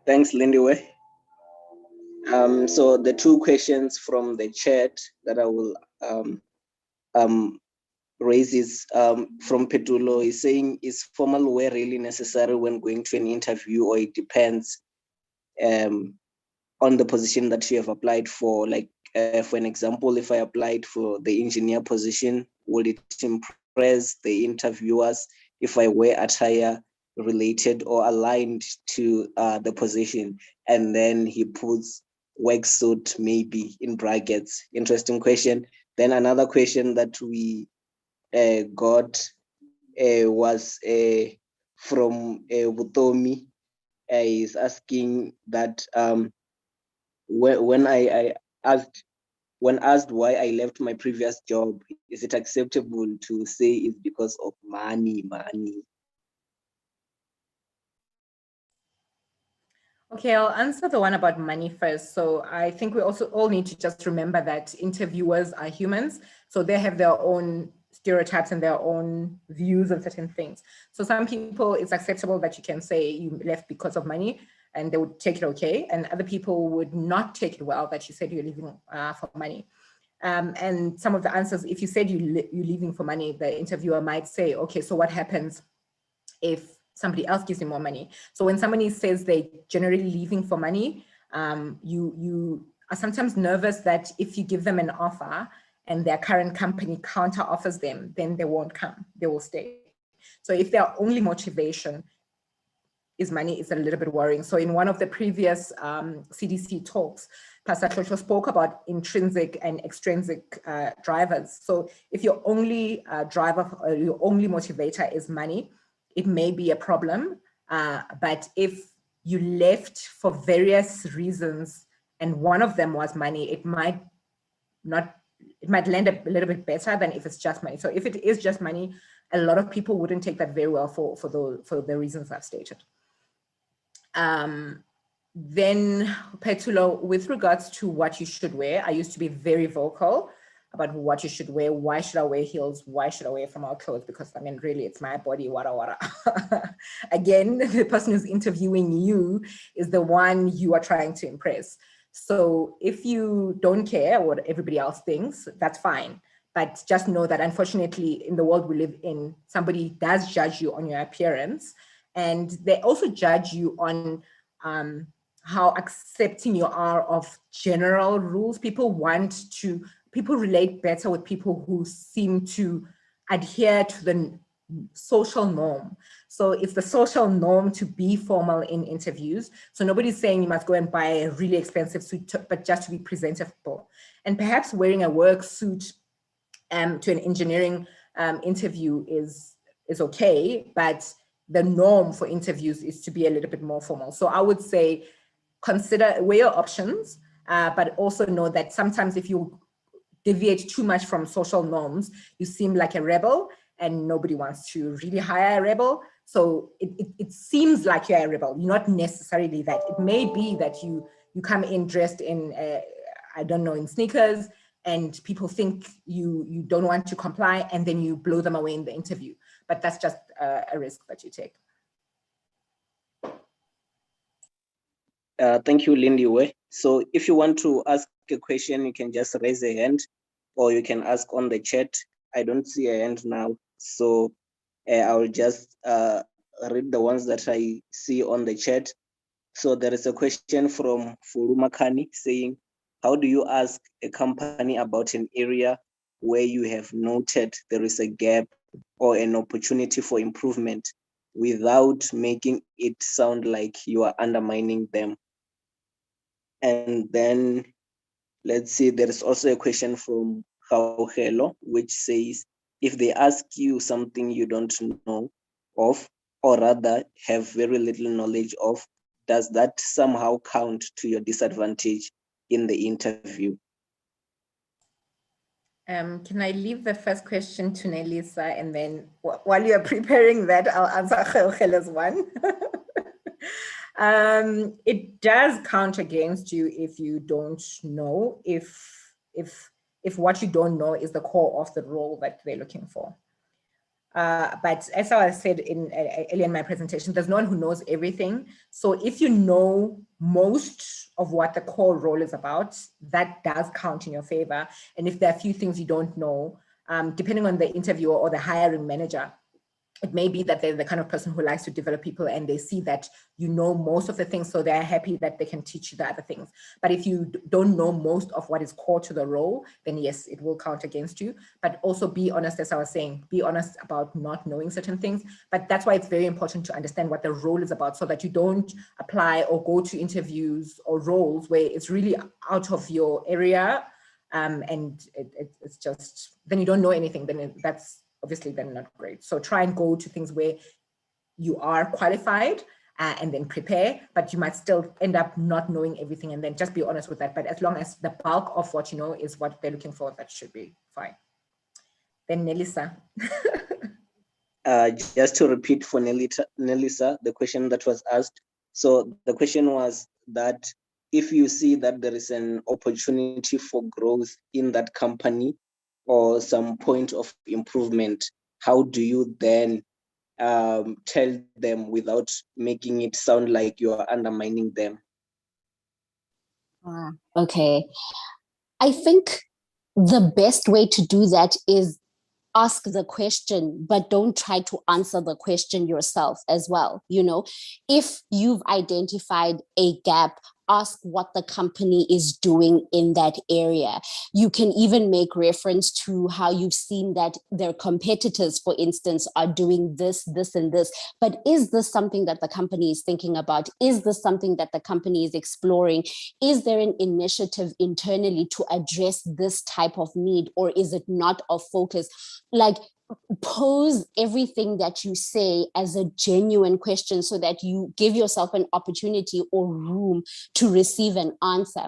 Thanks, Lindiwe. So the two questions from the chat that I will raise is from Petulo. Is saying, is formal wear really necessary when going to an interview, or it depends on the position that you have applied for? Like for an example, if I applied for the engineer position, will it impress the interviewers if I wear attire related or aligned to the position? And then he puts work suit maybe in brackets. Interesting question. Then another question that we got was from Butomi. Is asking that when I asked why I left my previous job, is it acceptable to say it's because of money? Okay, I'll answer the one about money first. So I think we also all need to just remember that interviewers are humans. So they have their own stereotypes and their own views on certain things. So some people, it's acceptable that you can say you left because of money and they would take it okay. And other people would not take it well that you said you're leaving for money. And some of the answers, if you said you're leaving for money, the interviewer might say, okay, so what happens if somebody else gives you more money? So when somebody says they're generally leaving for money, you are sometimes nervous that if you give them an offer and their current company counter offers them, then they won't come, they will stay. So if their only motivation is money, it's a little bit worrying. So in one of the previous CDC talks, Pastor Chocho spoke about intrinsic and extrinsic drivers. So if your only driver or your only motivator is money, it may be a problem. But if you left for various reasons and one of them was money, it might land a little bit better than if it's just money. So if it is just money, a lot of people wouldn't take that very well for the reasons I've stated. Then Petulo, with regards to what you should wear, I used to be very vocal about what you should wear. Why should I wear heels? Why should I wear formal clothes? Because I mean, really, it's my body, wada wada. Again, the person who's interviewing you is the one you are trying to impress. So if you don't care what everybody else thinks, that's fine. But just know that unfortunately, in the world we live in, somebody does judge you on your appearance. And they also judge you on how accepting you are of general rules. People relate better with people who seem to adhere to the social norm. So it's the social norm to be formal in interviews. So nobody's saying you must go and buy a really expensive suit, but just to be presentable. And perhaps wearing a work suit to an engineering interview is okay, but the norm for interviews is to be a little bit more formal. So I would say weigh your options, but also know that sometimes if you deviate too much from social norms, you seem like a rebel and nobody wants to really hire a rebel. So it seems like you're a rebel. You're not necessarily that. It may be that you come in dressed in, I don't know, in sneakers, and people think you don't want to comply, and then you blow them away in the interview. But that's just a risk that you take. Thank you, Lindy. So if you want to ask a question, you can just raise a hand or you can ask on the chat. I don't see a hand now. So I will just read the ones that I see on the chat. So there is a question from Furumakani saying, how do you ask a company about an area where you have noted there is a gap or an opportunity for improvement without making it sound like you are undermining them? And then let's see, there is also a question from Hauhelo, which says, if they ask you something you don't know of, or rather have very little knowledge of, does that somehow count to your disadvantage in the interview? Can I leave the first question to Nelisa, and then while you're preparing that, I'll answer Hauhelo's one. It does count against you if you don't know, if what you don't know is the core of the role that they're looking for. But as I said earlier in my presentation, there's no one who knows everything. So if you know most of what the core role is about, that does count in your favor. And if there are a few things you don't know, depending on the interviewer or the hiring manager, it may be that they're the kind of person who likes to develop people and they see that you know most of the things, so they're happy that they can teach you the other things. But if you don't know most of what is core to the role, then yes, it will count against you. But also be honest, as I was saying, be honest about not knowing certain things. But that's why it's very important to understand what the role is about, so that you don't apply or go to interviews or roles where it's really out of your area, and it's just, then you don't know anything, then that's obviously then not great. So try and go to things where you are qualified and then prepare, but you might still end up not knowing everything, and then just be honest with that. But as long as the bulk of what you know is what they're looking for, that should be fine. Then Nelisa. Just to repeat for Nelisa, the question that was asked, So the question was that if you see that there is an opportunity for growth in that company or some point of improvement, how do you then tell them without making it sound like you are undermining them? Okay. I think the best way to do that is ask the question, but don't try to answer the question yourself as well. You know, if you've identified a gap, ask what the company is doing in that area. You can even make reference to how you've seen that their competitors, for instance, are doing this, this, and this. But is this something that the company is thinking about? Is this something that the company is exploring? Is there an initiative internally to address this type of need, or is it not of focus? Like, pose everything that you say as a genuine question so that you give yourself an opportunity or room to receive an answer.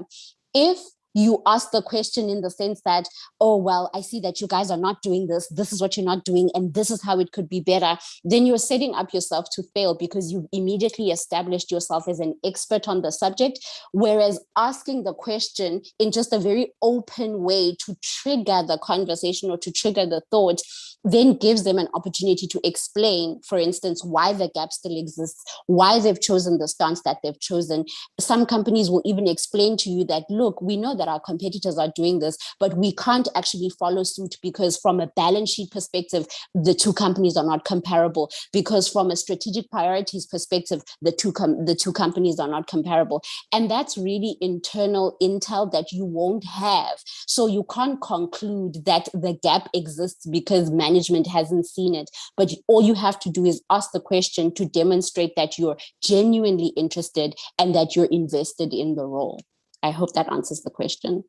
If you ask the question in the sense that, oh, well, I see that you guys are not doing this. This is what you're not doing, and this is how it could be better. Then you're setting up yourself to fail because you've immediately established yourself as an expert on the subject. Whereas asking the question in just a very open way to trigger the conversation or to trigger the thought then gives them an opportunity to explain, for instance, why the gap still exists, why they've chosen the stance that they've chosen. Some companies will even explain to you that, look, we know that our competitors are doing this, but we can't actually follow suit because from a balance sheet perspective, the two companies are not comparable. Because from a strategic priorities perspective, the two companies are not comparable. And that's really internal intel that you won't have. So you can't conclude that the gap exists because management hasn't seen it. But all you have to do is ask the question to demonstrate that you're genuinely interested and that you're invested in the role. I hope that answers the question.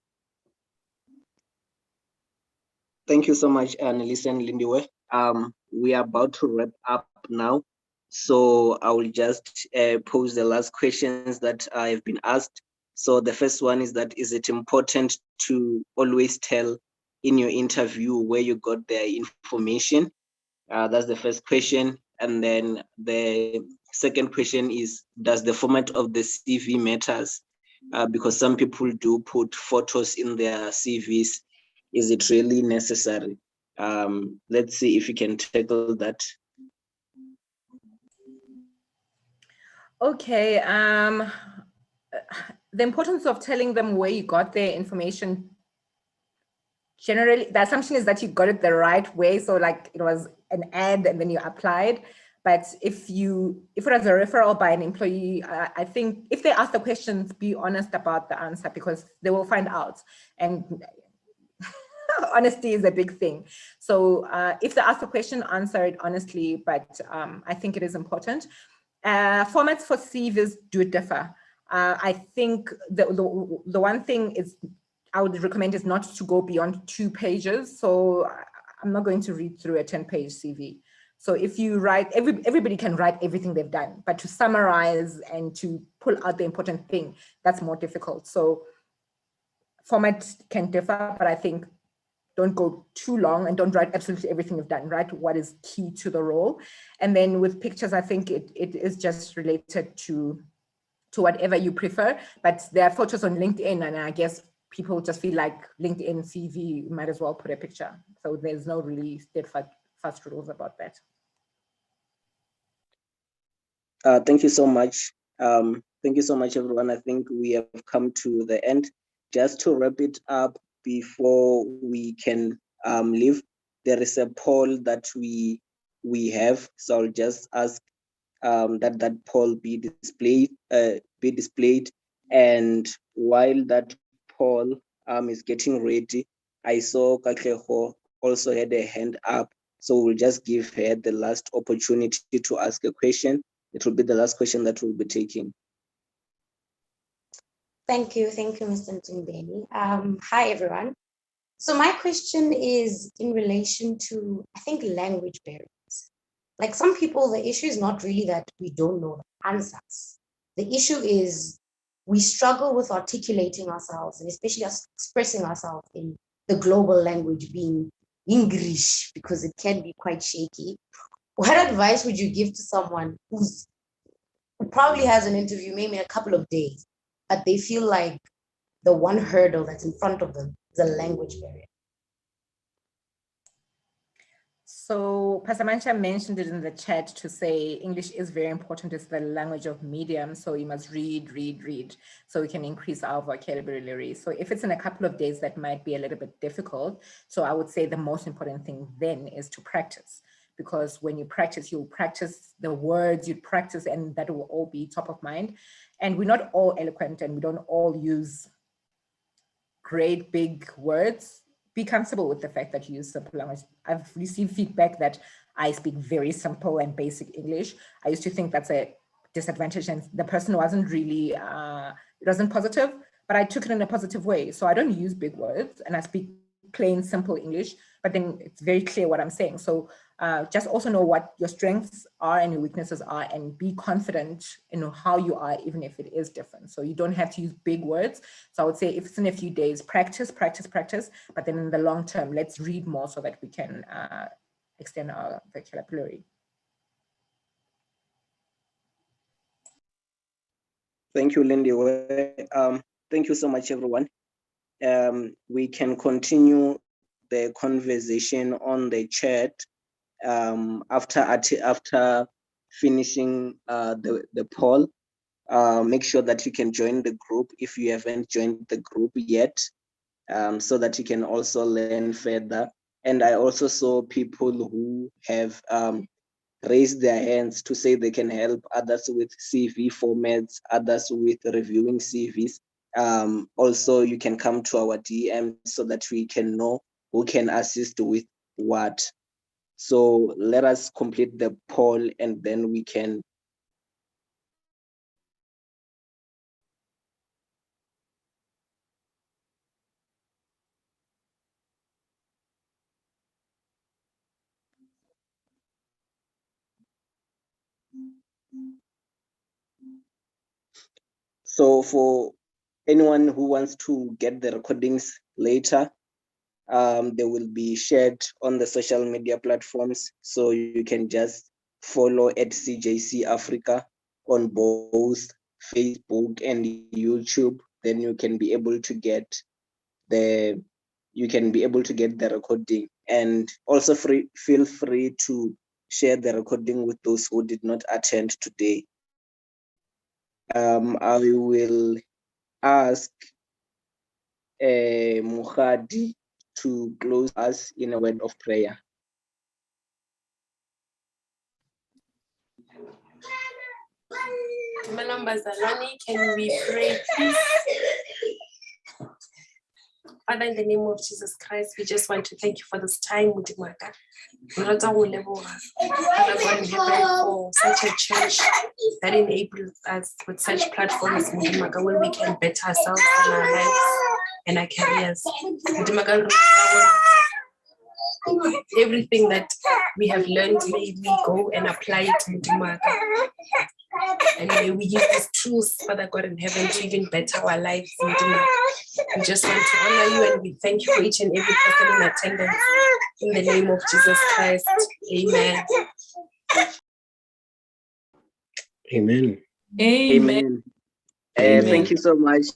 Thank you so much, Annelise and Lindiwe. We are about to wrap up now. So I will just pose the last questions that I have been asked. So the first one is that, is it important to always tell in your interview where you got the information? That's the first question. And then the second question is, does the format of the CV matters? Because some people do put photos in their CVs. Is it really necessary? Let's see if you can tackle that. Okay. The importance of telling them where you got their information. Generally, the assumption is that you got it the right way. So like it was an ad and then you applied. But if it was a referral by an employee, I think if they ask the questions, be honest about the answer because they will find out. And honesty is a big thing. So if they ask the question, answer it honestly, but I think it is important. Formats for CVs do differ. I think the one thing is I would recommend is not to go beyond 2 pages. So I'm not going to read through a 10-page CV. So if you write, everybody can write everything they've done, but to summarize and to pull out the important thing, that's more difficult. So format can differ, but I think don't go too long and don't write absolutely everything you've done, write what is key to the role. And then with pictures, I think it is just related to whatever you prefer, but there are photos on LinkedIn and I guess people just feel like LinkedIn CV, might as well put a picture. So there's no really steadfast rules about that. Thank you so much. Thank you so much, everyone. I think we have come to the end. Just to wrap it up before we can leave, there is a poll that we have. So I'll just ask that poll be displayed. And while that poll is getting ready, I saw Kakleho also had a hand up. So we'll just give her the last opportunity to ask a question. It will be the last question that we'll be taking. Thank you, Mr. Ntimbeni. Hi, everyone. So my question is in relation to, I think, language barriers. Like some people, the issue is not really that we don't know the answers. The issue is we struggle with articulating ourselves and especially us expressing ourselves in the global language being English because it can be quite shaky. What advice would you give to someone who's probably has an interview maybe in a couple of days, but they feel like the one hurdle that's in front of them is a language barrier? So Pastor Mancha mentioned it in the chat to say English is very important. It's the language of medium. So you must read, so we can increase our vocabulary. So if it's in a couple of days, that might be a little bit difficult. So I would say the most important thing then is to practice, because when you practice, you'll practice the words, you practice, and that will all be top of mind. And we're not all eloquent and we don't all use great big words. Be comfortable with the fact that you use simple language. I've received feedback that I speak very simple and basic English. I used to think that's a disadvantage, and the person wasn't really, it wasn't positive, but I took it in a positive way. So I don't use big words and I speak plain, simple English, but then it's very clear what I'm saying. So just also know what your strengths are and your weaknesses are, and be confident in how you are, even if it is different. So you don't have to use big words. So I would say if it's in a few days, practice, but then in the long term, let's read more so that we can extend our vocabulary. Thank you, Lindy. Thank you so much, everyone. We can continue the conversation on the chat after finishing the poll. Make sure that you can join the group if you haven't joined the group yet, so that you can also learn further. And I also saw people who have raised their hands to say they can help others with CV formats, others with reviewing CVs. Also, you can come to our DM so that we can know who can assist with what. So let us complete the poll and then we can. So for anyone who wants to get the recordings later, they will be shared on the social media platforms. So you can just follow at CJC Africa on both Facebook and YouTube. Then you can be able to get the recording, and also feel free to share the recording with those who did not attend today. I will ask Mukhadi to close us in a word of prayer. Can we pray, please? Father, in the name of Jesus Christ, we just want to thank you for this time, Mudimaka. Father God in heaven, for such a church that enables us with such platforms, Mudimaka, where we can better ourselves and our lives and our careers. Mudimaka, everything that we have learned, may we go and apply it, Mudimaka. And may we use these tools, Father God in heaven, to even better our lives. We just want to honor you, and we thank you for each and every person in attendance. In the name of Jesus Christ, amen. Amen. Amen. Thank you so much.